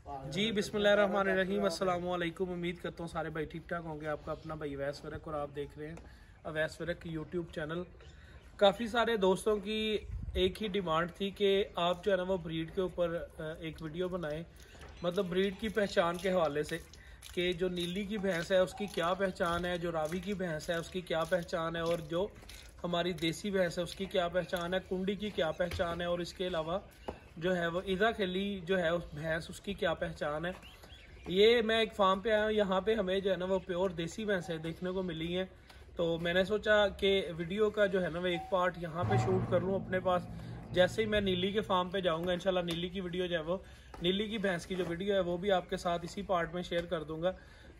जी बिस्मिल्लाहिर्रहमानिर्रहीम, अस्सलाम वालेकुम। उम्मीद करता हूँ सारे भाई ठीक ठाक होंगे। आपका अपना भाई अवैस वरक और आप देख रहे हैं अवैस वरक यूट्यूब चैनल। काफ़ी सारे दोस्तों की एक ही डिमांड थी कि आप जो है ना वो ब्रीड के ऊपर एक वीडियो बनाएं, मतलब ब्रीड की पहचान के हवाले से कि जो नीली की भैंस है उसकी क्या पहचान है, जो रावी की भैंस है उसकी क्या पहचान है, और जो हमारी देसी भैंस है उसकी क्या पहचान है, कुंडी की क्या पहचान है, और इसके अलावा जो है वो ईदा खली जो है उस भैंस उसकी क्या पहचान है। ये मैं एक फार्म पे आया हूँ, यहाँ पे हमें जो है ना वो प्योर देसी भैंसें देखने को मिली हैं। तो मैंने सोचा कि वीडियो का जो है ना वो एक पार्ट यहाँ पे शूट कर लूँ अपने पास। जैसे ही मैं नीली के फार्म पे जाऊँगा इंशाल्लाह नीली की वीडियो जो है वो नीली की भैंस की जो वीडियो है वो भी आपके साथ इसी पार्ट में शेयर कर दूँगा।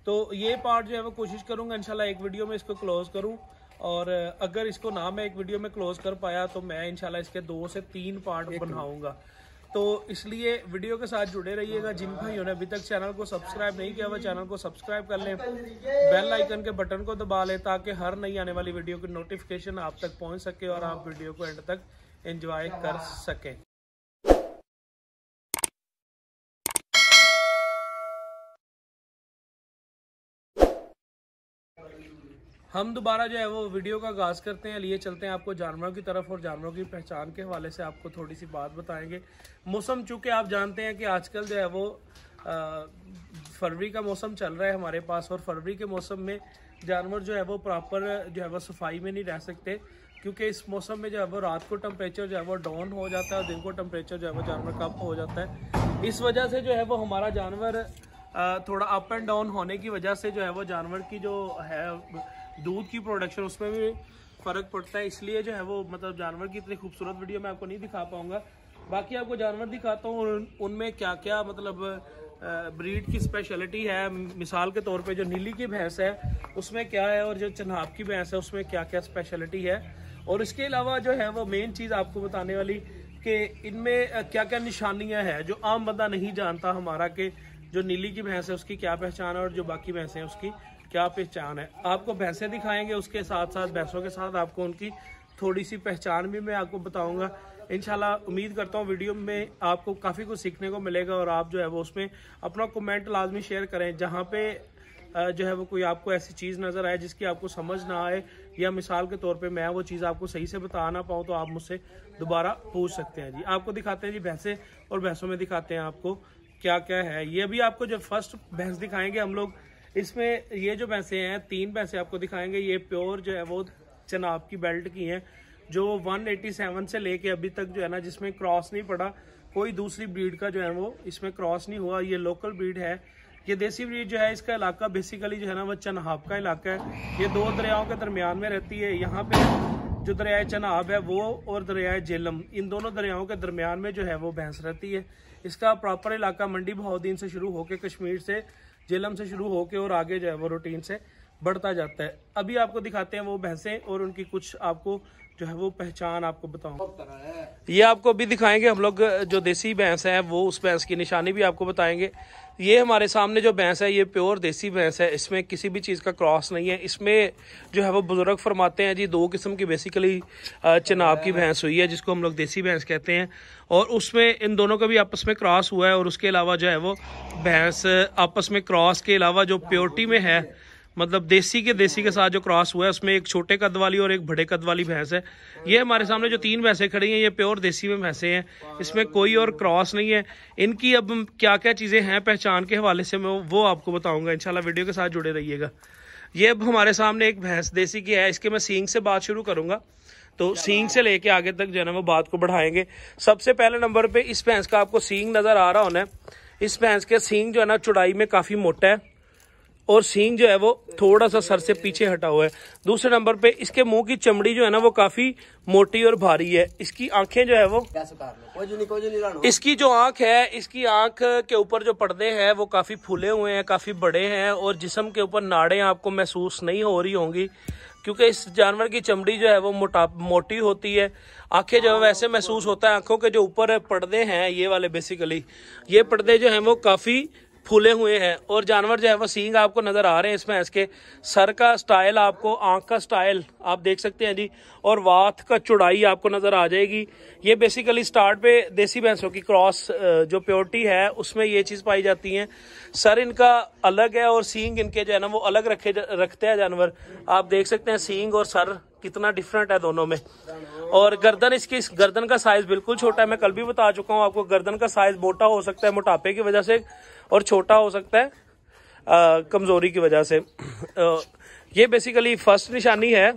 तो ये पार्ट जो है वो कोशिश करूँगा इंशाल्लाह एक वीडियो में इसको क्लोज़ करूँ, और अगर इसको ना मैं एक वीडियो में क्लोज़ कर पाया तो मैं इंशाल्लाह इसके 2 से 3 पार्ट बनाऊँगा। तो इसलिए वीडियो के साथ जुड़े रहिएगा। जिन भाइयों ने अभी तक चैनल को सब्सक्राइब नहीं किया वह चैनल को सब्सक्राइब कर लें, बेल आइकन के बटन को दबा लें ताकि हर नई आने वाली वीडियो की नोटिफिकेशन आप तक पहुंच सके और आप वीडियो को एंड तक एंजॉय कर सकें। हम दोबारा जो है वो वीडियो का आगाज़ करते हैं। लिए चलते हैं आपको जानवरों की तरफ, और जानवरों की पहचान के हवाले से आपको थोड़ी सी बात बताएंगे। मौसम चूँकि आप जानते हैं कि आजकल जो है वो फरवरी का मौसम चल रहा है हमारे पास, और फरवरी के मौसम में जानवर जो है वो प्रॉपर जो है वो सफाई में नहीं रह सकते, क्योंकि इस मौसम में जो है वो रात को टेम्परेचर जो है वो डाउन हो जाता है और दिन को टेम्परेचर जो है वो जानवर कम हो जाता है। इस वजह से जो है वो हमारा जानवर थोड़ा अप एंड डाउन होने की वजह से जो है वो जानवर की जो है दूध की प्रोडक्शन उसमें भी फ़र्क पड़ता है। इसलिए जो है वो मतलब जानवर की इतनी खूबसूरत वीडियो मैं आपको नहीं दिखा पाऊँगा। बाकी आपको जानवर दिखाता हूँ उनमें क्या क्या मतलब ब्रीड की स्पेशलिटी है। मिसाल के तौर पे जो नीली की भैंस है उसमें क्या है, और जो चनाब की भैंस है उसमें क्या क्या स्पेशलिटी है। और इसके अलावा जो है वो मेन चीज़ आपको बताने वाली कि इनमें क्या क्या निशानियाँ हैं जो आम बंदा नहीं जानता हमारा, कि जो नीली की भैंस है उसकी क्या पहचान है और जो बाकी भैंसें हैं उसकी क्या पहचान है। आपको भैंसें दिखाएंगे, उसके साथ साथ भैंसों के साथ आपको उनकी थोड़ी सी पहचान भी मैं आपको बताऊंगा इंशाल्लाह। उम्मीद करता हूँ वीडियो में आपको काफ़ी कुछ सीखने को मिलेगा, और आप जो है वो उसमें अपना कमेंट लाजमी शेयर करें जहाँ पे जो है वो कोई आपको ऐसी चीज़ नज़र आए जिसकी आपको समझ ना आए, या मिसाल के तौर पे मैं वो चीज़ आपको सही से बता ना पाऊँ तो आप मुझसे दोबारा पूछ सकते हैं। जी आपको दिखाते हैं जी भैंसें, और भैंसों में दिखाते हैं आपको क्या क्या है। ये भी आपको जब फर्स्ट भैंस दिखाएंगे हम लोग, इसमें ये जो भैंसें हैं 3 भैंसें आपको दिखाएंगे। ये प्योर जो है वो चनाब की बेल्ट की हैं, जो 187 से लेके अभी तक जो है ना जिसमें क्रॉस नहीं पड़ा, कोई दूसरी ब्रीड का जो है वो इसमें क्रॉस नहीं हुआ। ये लोकल ब्रीड है। ये देसी ब्रीड जो है इसका इलाका बेसिकली जो है ना वो चनाब का इलाका है। ये 2 दरियाओं के दरमियान में रहती है। यहाँ पे जो दरियाए चनाब है वो और दरियाए झेलम, इन दोनों दरियाओं के दरमियान में जो है वो भैंस रहती है। इसका प्रॉपर इलाका मंडी बहाउद्दीन से शुरू होकर कश्मीर से झेलम से शुरू होकर और आगे जो है वो रूटीन से बढ़ता जाता है। अभी आपको दिखाते हैं वो भैंसें और उनकी कुछ आपको जो है वो पहचान आपको बताऊं। ये आपको अभी दिखाएंगे हम लोग जो देसी भैंस है वो उस भैंस की निशानी भी आपको बताएंगे। ये हमारे सामने जो भैंस है ये प्योर देसी भैंस है, इसमें किसी भी चीज़ का क्रॉस नहीं है। इसमें जो है वो बुजुर्ग फरमाते हैं जी 2 किस्म की बेसिकली चनाब की भैंस हुई है जिसको हम लोग देसी भैंस कहते हैं, और उसमें इन दोनों का भी आपस में क्रॉस हुआ है। और उसके अलावा जो है वो भैंस आपस में क्रॉस के अलावा जो प्योरिटी में है, मतलब देसी के साथ जो क्रॉस हुआ है उसमें एक छोटे कद वाली और एक बड़े कद वाली भैंस है। ये हमारे सामने जो 3 भैंसें खड़ी हैं ये प्योर देसी में भैंसें हैं, इसमें कोई और क्रॉस नहीं है। इनकी अब क्या क्या चीज़ें हैं पहचान के हवाले से मैं वो आपको बताऊंगा इंशाल्लाह। वीडियो के साथ जुड़े रहिएगा। ये अब हमारे सामने एक भैंस देसी की है। इसके मैं सींग से बात शुरू करूँगा, तो सींग से लेके आगे तक जो है ना वो बात को बढ़ाएंगे। सबसे पहले नंबर पे इस भैंस का आपको सींग नज़र आ रहा होना है। इस भैंस के सींग जो है ना चौड़ाई में काफ़ी मोटा है, और सींग जो है वो थोड़ा सा सर से पीछे हटा हुआ है। दूसरे नंबर पे इसके मुंह की चमड़ी जो है ना वो काफी मोटी और भारी है। इसकी आंखें जो है वो इसकी जो आंख है, इसकी आंख के ऊपर जो पर्दे हैं वो काफी फूले हुए हैं, काफी बड़े हैं, और जिस्म के ऊपर नाड़ें आपको महसूस नहीं हो रही होंगी क्योंकि इस जानवर की चमड़ी जो है वो मोटी होती है। आंखें जो है वैसे महसूस होता है, आंखों के जो ऊपर पर्दे हैं ये वाले बेसिकली ये पर्दे जो हैं वो काफी फूले हुए हैं और जानवर जो है वो सींग आपको नज़र आ रहे हैं इस भैंस के। सर का स्टाइल आपको, आंख का स्टाइल आप देख सकते हैं जी, और वात का चौड़ाई आपको नज़र आ जाएगी। ये बेसिकली स्टार्ट पे देसी भैंसों की क्रॉस जो प्योरिटी है उसमें ये चीज़ पाई जाती है। सर इनका अलग है और सींग इनके जो है ना वो अलग रखते हैं जानवर। आप देख सकते हैं सींग और सर कितना डिफरेंट है दोनों में। और गर्दन इसकी, इस गर्दन का साइज बिल्कुल छोटा है। मैं कल भी बता चुका हूँ आपको, गर्दन का साइज मोटा हो सकता है मोटापे की वजह से और छोटा हो सकता है कमजोरी की वजह से। ये बेसिकली फर्स्ट निशानी है।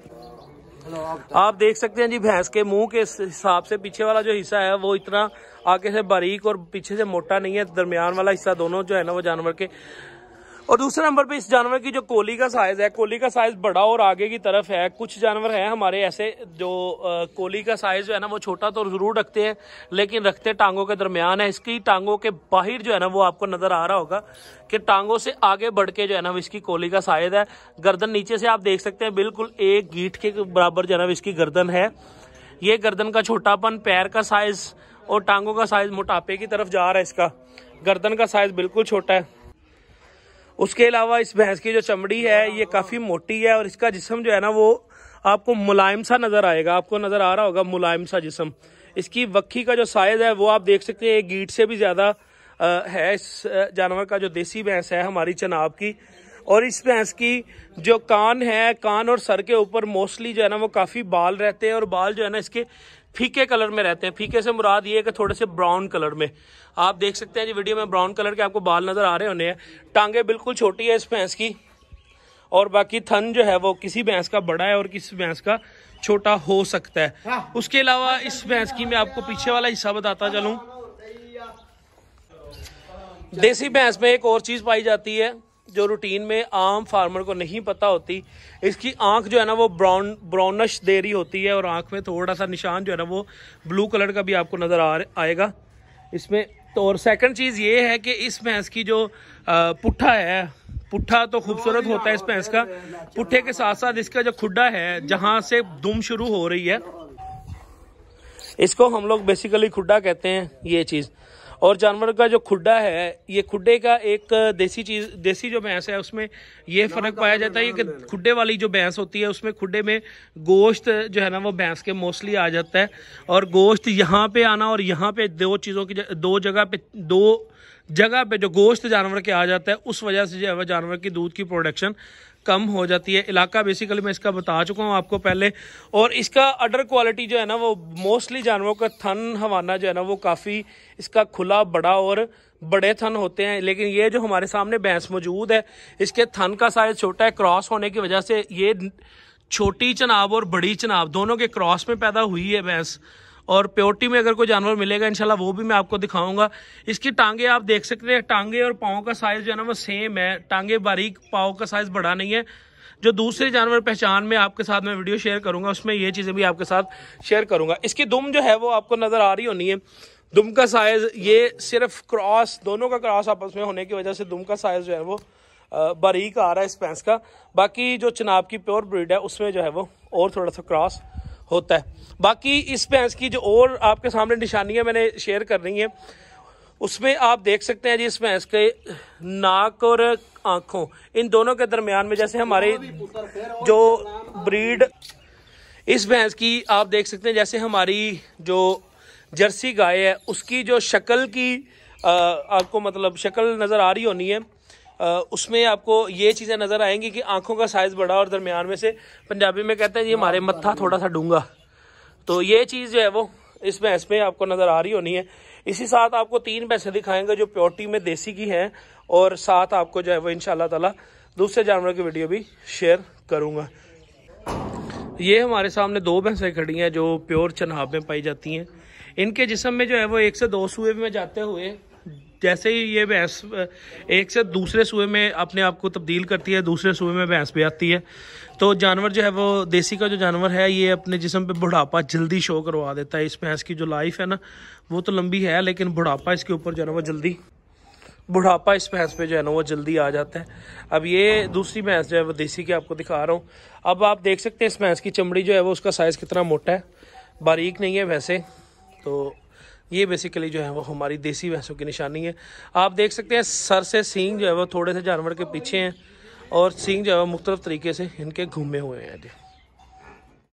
आप देख सकते हैं जी भैंस के मुंह के हिसाब से पीछे वाला जो हिस्सा है वो इतना आगे से बारीक और पीछे से मोटा नहीं है, दरमियान वाला हिस्सा दोनों जो है ना वो जानवर के। और दूसरे नंबर पे इस जानवर की जो कोली का साइज है, कोली का साइज बड़ा और आगे की तरफ है। कुछ जानवर हैं हमारे ऐसे जो कोली का साइज जो है ना वो छोटा तो जरूर रखते हैं लेकिन रखते टांगों के दरमियान है। इसकी टांगों के बाहर जो है ना वो आपको नजर आ रहा होगा कि टांगों से आगे बढ़ के जो है ना इसकी कोली का साइज है। गर्दन नीचे से आप देख सकते हैं बिल्कुल एक गीठ के बराबर जो है ना इसकी गर्दन है। ये गर्दन का छोटापन, पैर का साइज और टांगों का साइज मोटापे की तरफ जा रहा है। इसका गर्दन का साइज बिल्कुल छोटा है। उसके अलावा इस भैंस की जो चमड़ी है ये काफी मोटी है और इसका जिस्म जो है ना वो आपको मुलायम सा नजर आएगा। आपको नजर आ रहा होगा मुलायम सा जिस्म। इसकी वक्खी का जो साइज है वो आप देख सकते हैं गीठ से भी ज्यादा है इस जानवर का, जो देसी भैंस है हमारी चनाब की। और इस भैंस की जो कान है, कान और सर के ऊपर मोस्टली जो है ना वो काफी बाल रहते हैं और बाल जो है ना इसके फीके कलर में रहते हैं। फीके से मुराद ये है कि थोड़े से ब्राउन कलर में। आप देख सकते हैं जी वीडियो में ब्राउन कलर के आपको बाल नजर आ रहे होने हैं। टांगे बिल्कुल छोटी है इस भैंस की और बाकी थन जो है वो किसी भैंस का बड़ा है और किसी भैंस का छोटा हो सकता है। उसके अलावा इस भैंस की मैं आपको पीछे वाला हिस्सा बताता चलूं। देसी भैंस में एक और चीज पाई जाती है जो रूटीन में आम फार्मर को नहीं पता होती। इसकी आंख जो है ना वो ब्राउनिश दे रही होती है और आंख में थोड़ा सा निशान जो है ना वो ब्लू कलर का भी आपको नजर आएगा इसमें। तो और सेकंड चीज ये है कि इस भैंस की जो पुट्ठा है, पुट्ठा तो खूबसूरत होता है इस भैंस का। पुट्ठे के साथ साथ इसका जो खुड्डा है जहां से दुम शुरू हो रही है इसको हम लोग बेसिकली खुड्डा कहते हैं ये चीज। और जानवर का जो खुड्डा है, ये खुड्डे का एक देसी जो भैंस है उसमें ये फर्क पाया जाता है कि खुड्डे वाली जो भैंस होती है उसमें खुड्डे में गोश्त जो है ना वो भैंस के मोस्टली आ जाता है। और गोश्त यहाँ पे आना और यहाँ पे दो जगह पे जो गोश्त जानवर के आ जाता है उस वजह से जो है जानवर की दूध की प्रोडक्शन कम हो जाती है। इलाका बेसिकली मैं इसका बता चुका हूँ आपको पहले। और इसका अडर क्वालिटी जो है ना वो मोस्टली जानवरों का थन हवाना जो है ना वो काफ़ी इसका खुला बड़ा और बड़े थन होते हैं। लेकिन ये जो हमारे सामने भैंस मौजूद है इसके थन का साइज छोटा है। क्रॉस होने की वजह से ये छोटी चनाब और बड़ी चनाब दोनों के क्रॉस में पैदा हुई है भैंस। और प्योरिटी में अगर कोई जानवर मिलेगा इंशाल्लाह वो भी मैं आपको दिखाऊंगा। इसकी टांगे आप देख सकते हैं, टांगे और पाँव का साइज जो है ना वो सेम है। टांगे बारीक, पाँव का साइज बड़ा नहीं है। जो दूसरे जानवर पहचान में आपके साथ मैं वीडियो शेयर करूंगा उसमें ये चीजें भी आपके साथ शेयर करूंगा। इसकी दुम जो है वो आपको नजर आ रही होनी है। दुम का साइज ये सिर्फ क्रॉस, दोनों का क्रॉस आपस में होने की वजह से दुम का साइज जो है वो बारीक आ रहा है इस भैंस का। बाकी जो चनाब की प्योर ब्रीड है उसमें जो है वो और थोड़ा सा क्रॉस होता है। बाकी इस भैंस की जो और आपके सामने निशानियां मैंने शेयर कर रही हैं उसमें आप देख सकते हैं जी इस भैंस के नाक और आंखों, इन दोनों के दरमियान में जैसे हमारे जो ब्रीड इस भैंस की आप देख सकते हैं, जैसे हमारी जो जर्सी गाय है उसकी जो शक्ल की आपको मतलब शक्ल नजर आ रही होनी है उसमें आपको ये चीजें नजर आएंगी कि आंखों का साइज बड़ा और दरमियान में से पंजाबी में कहते हैं जी हमारे मत्था थोड़ा सा डूंगा। तो ये चीज जो है वो इस भैंस में आपको नजर आ रही होनी है। इसी साथ आपको 3 भैंसें दिखाएंगे जो प्योरिटी में देसी की हैं और साथ आपको जो है वो इंशाल्लाह ताला दूसरे जानवर की वीडियो भी शेयर करूंगा। ये हमारे सामने 2 भैंसें खड़ी हैं जो प्योर चनाब में पाई जाती हैं। इनके जिस्म में जो है वो 1 से 2 सूए में जाते हुए जैसे ही ये भैंस एक से दूसरे सूए में अपने आप को तब्दील करती है, दूसरे सूए में भैंस भी आती है। तो जानवर जो है वो देसी का जो जानवर है ये अपने जिस्म पे बुढ़ापा जल्दी शो करवा देता है। इस भैंस की जो लाइफ है ना वो तो लंबी है लेकिन बुढ़ापा इसके ऊपर जो है ना वो जल्दी, बुढ़ापा इस भैंस पे जो है ना वो जल्दी आ जाता है। अब ये दूसरी भैंस जो है वो देसी की आपको दिखा रहा हूँ। अब आप देख सकते हैं इस भैंस की चमड़ी जो है वो उसका साइज़ कितना मोटा है, बारीक नहीं है वैसे। तो ये बेसिकली जो है वो हमारी देसी भैंसों की निशानी है। आप देख सकते हैं सर से सींग जो है वो थोड़े से जानवर के पीछे हैं और सींग जो है वो मुख्तलिफ तरीके से इनके घूमे हुए हैं।